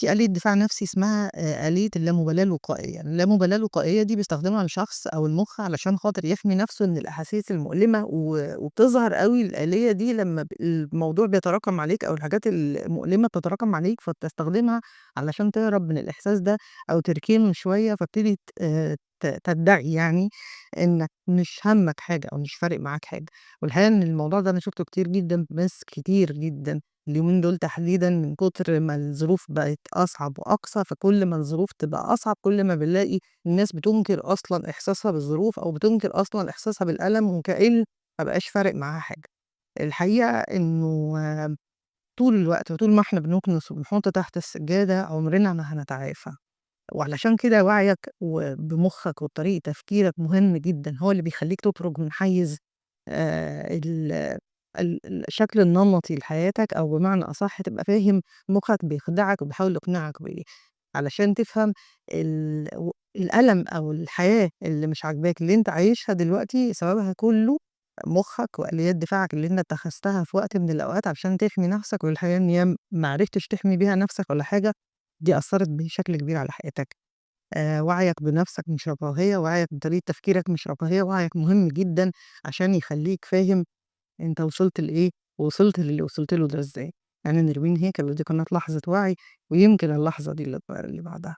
في آلية دفاع نفسي اسمها آلية اللامبالاة الوقائية. اللامبالاة الوقائية دي بيستخدمها الشخص أو المُخ علشان خاطر يحمي نفسه من الأحاسيس المؤلمة، وبتظهر أوي الآلية دي لمّا الموضوع بيتراكم عليك أو الحاجات المؤلمة بتتراكم عليك، فبتستخدمها علشان تهرب من الإحساس ده أو تركنه شوية، فابتدي تدعي يعني إنك مش هَمّك حاجة أو مش فارق معاك حاجة. والحقيقة إن الموضوع ده أنا شُفته كتير جدًا في ناس كتير جدًا. اليومين دول تحديدًا من كتر ما الظروف بقت أصعب وأقصى، فكل ما الظروف تبقى أصعب كل ما بنلاقي الناس بتنكر أصلًا إحساسها بالظروف أو بتنكر أصلًا إحساسها بالألم وكأن ما بقاش فارق معاها حاجة. الحقيقة إنه طول الوقت وطول ما إحنا بنكنس وبنحط تحت السجادة عمرنا ما هنتعافى، وعلشان كده وعيك بمخك وبطريقة تفكيرك مهم جدًا، هو اللي بيخلّيك تخرج من حيّز ال الشكل النمطي لحياتك، أو بمعنى أصح تبقى فاهم مُخّك بيخدعك وبيحاول يقنعك بإيه، علشان تفهم الألم أو الحياة اللي مش عاجباك اللي أنت عايشها دلوقتي سببها كُلّه مُخّك وآليات دفاعك اللي أنت اتخذتها في وقت من الأوقات عشان تحمي نَفْسك، والحقيقة إن هي ما عرفتش تحمي بيها نَفْسك ولا حاجة، دي أثّرت بشكل كبير على حياتك. وعيك بنَفْسك مش رفاهية، وعيك بطريقة تفكيرك مش رفاهية، وعيك مهم جدًا عشان يخلّيك فاهم أنت وصلت لإيه، ووصلت للي وصلت له ده إزاي. أنا نرمين هيكل ودي قناة لحظة وعي، ويمكن اللحظة دي اللي بعدها.